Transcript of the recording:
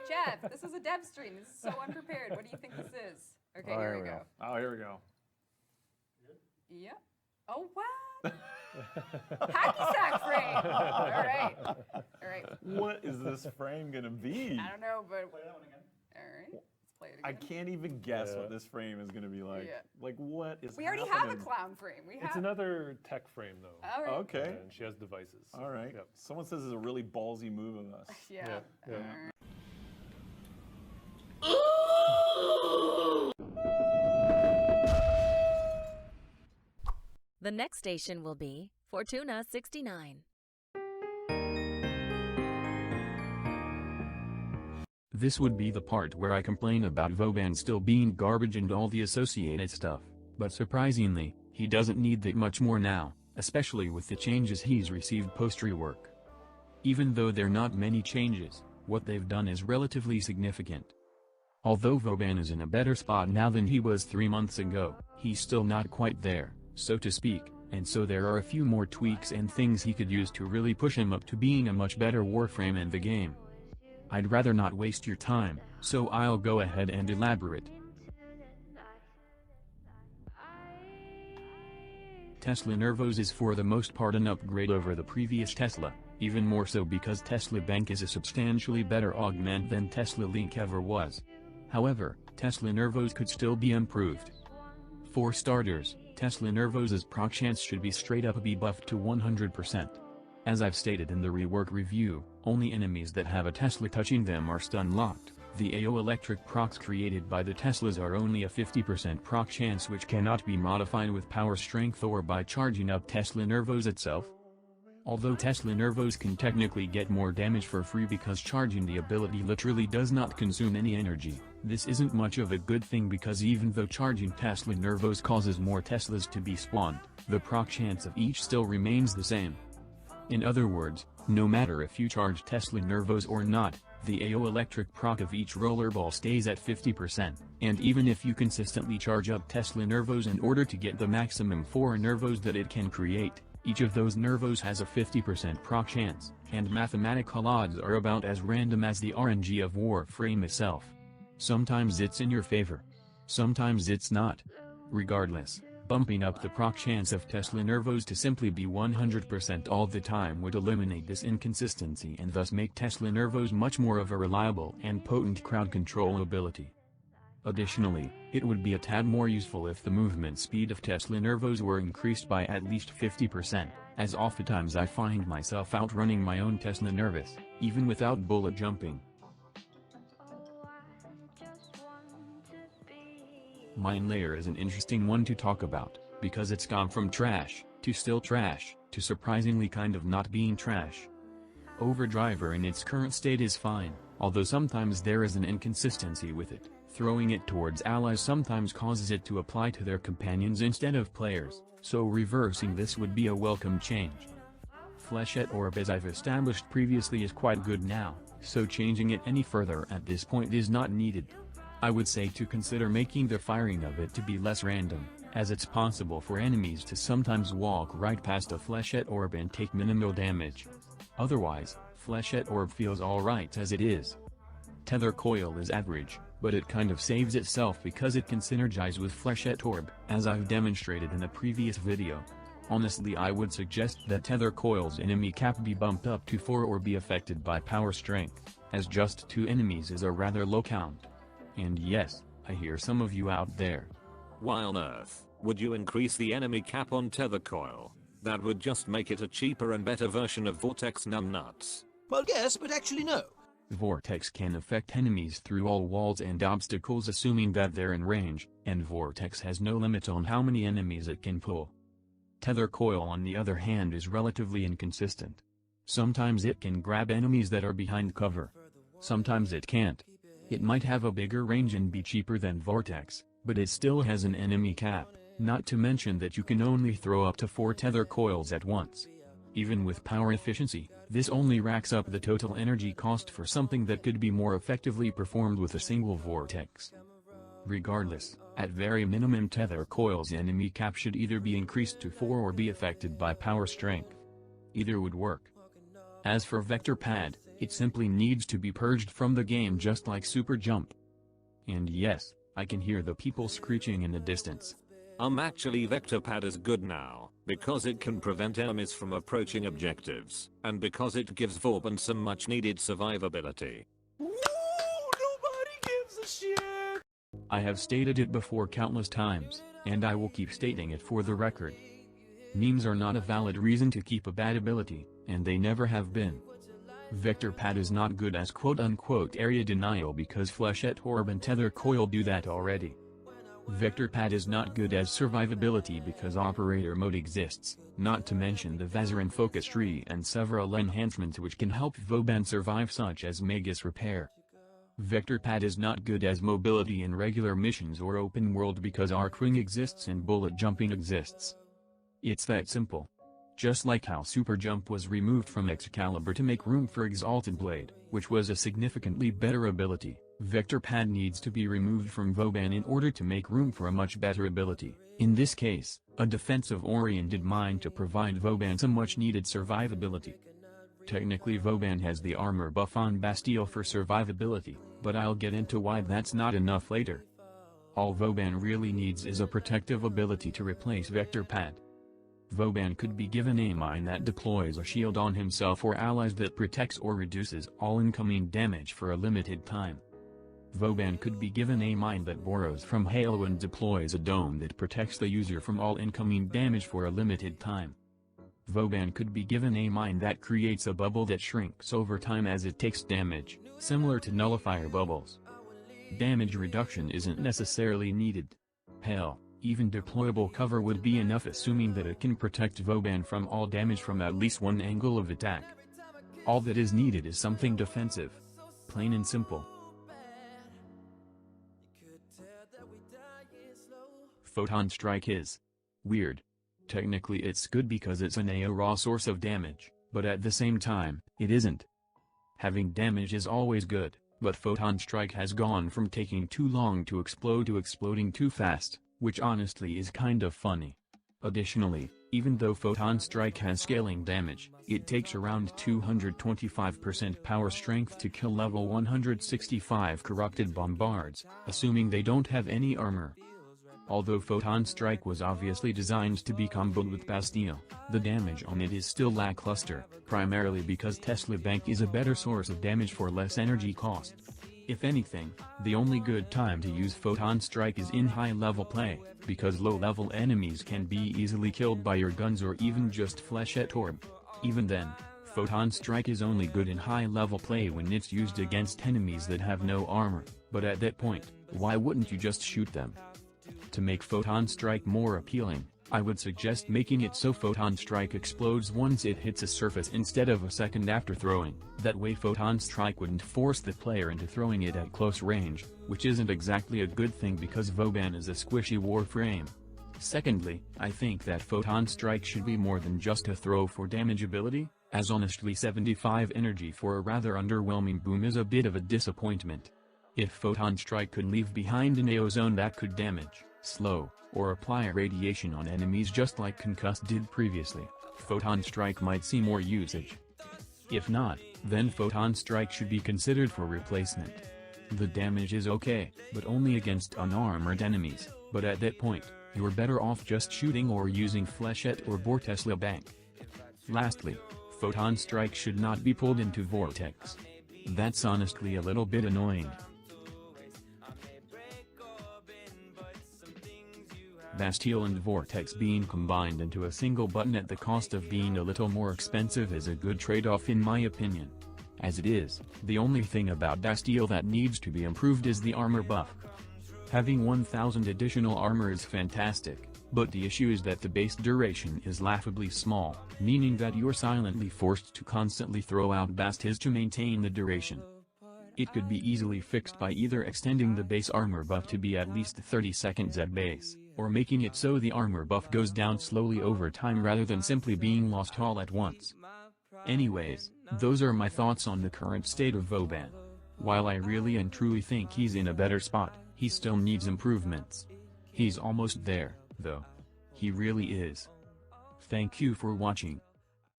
Jeff, this is a dev stream. This is so unprepared. What do you think this is? Okay, Oh, here we go. Oh, here we go. Yep. Oh, wow. Hacky sack frame. All right. All right. What is this frame gonna be? I don't know, but. Play that one again. All right. Let's play it again. I can't even guess what this frame is gonna be like. Yeah. Like, what is We already have a clown frame. It's another tech frame, though. All right. Okay. And she has devices. All right. Yep. Someone says it's a really ballsy move of us. Yeah. Yeah. All right. The next station will be Fortuna 69. This would be the part where I complain about Vauban still being garbage and all the associated stuff, but surprisingly, he doesn't need that much more now, especially with the changes he's received post-rework. Even though they're not many changes, what they've done is relatively significant. Although Vauban is in a better spot now than he was 3 months ago, he's still not quite there, so to speak, and so there are a few more tweaks and things he could use to really push him up to being a much better Warframe in the game. I'd rather not waste your time, so I'll go ahead and elaborate. Tesla Nervez is for the most part an upgrade over the previous Tesla, even more so because Tesla Bank is a substantially better augment than Tesla Link ever was. However, Tesla Nervez could still be improved. For starters, Tesla Nervez's proc chance should be straight up be buffed to 100%. As I've stated in the rework review, only enemies that have a Tesla touching them are stun locked. The AO electric procs created by the Teslas are only a 50% proc chance which cannot be modified with power strength or by charging up Tesla Nervez itself. Although Tesla Nervez can technically get more damage for free because charging the ability literally does not consume any energy, this isn't much of a good thing because even though charging Tesla Nervez causes more Teslas to be spawned, the proc chance of each still remains the same. In other words, no matter if you charge Tesla Nervez or not, the AO electric proc of each rollerball stays at 50%, and even if you consistently charge up Tesla Nervez in order to get the maximum 4 Nervez that it can create, each of those Nervez has a 50% proc chance, and mathematical odds are about as random as the RNG of Warframe itself. Sometimes it's in your favor. Sometimes it's not. Regardless, bumping up the proc chance of Tesla Nervez to simply be 100% all the time would eliminate this inconsistency and thus make Tesla Nervez much more of a reliable and potent crowd control ability. Additionally, it would be a tad more useful if the movement speed of Tesla Nervez were increased by at least 50%, as oftentimes I find myself outrunning my own Tesla Nervez, even without bullet jumping. Mine Lair is an interesting one to talk about, because it's gone from trash, to still trash, to surprisingly kind of not being trash. Overdriver in its current state is fine, although sometimes there is an inconsistency with it. Throwing it towards allies sometimes causes it to apply to their companions instead of players, so reversing this would be a welcome change. Flechette Orb, as I've established previously, is quite good now, so changing it any further at this point is not needed. I would say to consider making the firing of it to be less random, as it's possible for enemies to sometimes walk right past a Flechette Orb and take minimal damage. Otherwise, Flechette Orb feels alright as it is. Tether Coil is average, but it kind of saves itself because it can synergize with Flechette Orb, as I've demonstrated in a previous video. Honestly, I would suggest that Tether Coil's enemy cap be bumped up to 4 or be affected by power strength, as just 2 enemies is a rather low count. And yes, I hear some of you out there. Why on earth would you increase the enemy cap on Tether Coil? That would just make it a cheaper and better version of Vortex numbnuts. Well, yes, but actually no. Vortex can affect enemies through all walls and obstacles assuming that they're in range, and Vortex has no limit on how many enemies it can pull. Tether Coil on the other hand is relatively inconsistent. Sometimes it can grab enemies that are behind cover. Sometimes it can't. It might have a bigger range and be cheaper than Vortex, but it still has an enemy cap, not to mention that you can only throw up to 4 Tether Coils at once. Even with power efficiency, this only racks up the total energy cost for something that could be more effectively performed with a single Vortex. Regardless, at very minimum Tether Coil's enemy cap should either be increased to 4 or be affected by power strength. Either would work. As for Vector Pad, It simply needs to be purged from the game just like Super Jump. And yes, I can hear the people screeching in the distance. Actually Vector Pad is good now, because it can prevent enemies from approaching objectives, and because it gives Vauban some much needed survivability. Woo! Nobody gives a shit! I have stated it before countless times, and I will keep stating it for the record. Memes are not a valid reason to keep a bad ability, and they never have been. Vector Pad is not good as quote-unquote area denial because Flechette Orb and Tether Coil do that already. Vector Pad is not good as survivability because Operator Mode exists, not to mention the Vazarin Focus Tree and several enhancements which can help Vauban survive such as Magus Repair. Vector Pad is not good as mobility in regular missions or open world because Arc Ring exists and bullet jumping exists. It's that simple. Just like how Super Jump was removed from Excalibur to make room for Exalted Blade, which was a significantly better ability, Vector Pad needs to be removed from Vauban in order to make room for a much better ability, in this case, a defensive-oriented mine to provide Vauban some much-needed survivability. Technically Vauban has the armor buff on Bastille for survivability, but I'll get into why that's not enough later. All Vauban really needs is a protective ability to replace Vector Pad. Vauban could be given a mine that deploys a shield on himself or allies that protects or reduces all incoming damage for a limited time. Vauban could be given a mine that borrows from Halo and deploys a dome that protects the user from all incoming damage for a limited time. Vauban could be given a mine that creates a bubble that shrinks over time as it takes damage, similar to nullifier bubbles. Damage reduction isn't necessarily needed. Hell, even deployable cover would be enough assuming that it can protect Vauban from all damage from at least one angle of attack. All that is needed is something defensive. Plain and simple. Photon Strike is weird. Technically it's good because it's an AO raw source of damage, but at the same time, it isn't. Having damage is always good, but Photon Strike has gone from taking too long to explode to exploding too fast, which honestly is kind of funny. Additionally, even though Photon Strike has scaling damage, it takes around 225% power strength to kill level 165 corrupted bombards, assuming they don't have any armor. Although Photon Strike was obviously designed to be comboed with Bastille, the damage on it is still lackluster, primarily because Tesla Bank is a better source of damage for less energy cost. If anything, the only good time to use Photon Strike is in high-level play, because low-level enemies can be easily killed by your guns or even just Flechette Orb. Even then, Photon Strike is only good in high-level play when it's used against enemies that have no armor, but at that point, why wouldn't you just shoot them? To make Photon Strike more appealing, I would suggest making it so Photon Strike explodes once it hits a surface instead of a second after throwing. That way Photon Strike wouldn't force the player into throwing it at close range, which isn't exactly a good thing because Vauban is a squishy Warframe. Secondly, I think that Photon Strike should be more than just a throw for damage ability, as honestly 75 energy for a rather underwhelming boom is a bit of a disappointment. If Photon Strike could leave behind an AO zone that could damage, slow, or apply radiation on enemies just like Concussed did previously, Photon Strike might see more usage. If not, then Photon Strike should be considered for replacement. The damage is okay, but only against unarmored enemies, but at that point, you're better off just shooting or using Flechette or Tesla Bank. Lastly, Photon Strike should not be pulled into Vortex. That's honestly a little bit annoying. Bastille and Vortex being combined into a single button at the cost of being a little more expensive is a good trade-off in my opinion. As it is, the only thing about Bastille that needs to be improved is the armor buff. Having 1000 additional armor is fantastic, but the issue is that the base duration is laughably small, meaning that you're silently forced to constantly throw out Bastilles to maintain the duration. It could be easily fixed by either extending the base armor buff to be at least 30 seconds at base, or making it so the armor buff goes down slowly over time rather than simply being lost all at once. Anyways, those are my thoughts on the current state of Vauban. While I really and truly think he's in a better spot, he still needs improvements. He's almost there, though. He really is. Thank you for watching.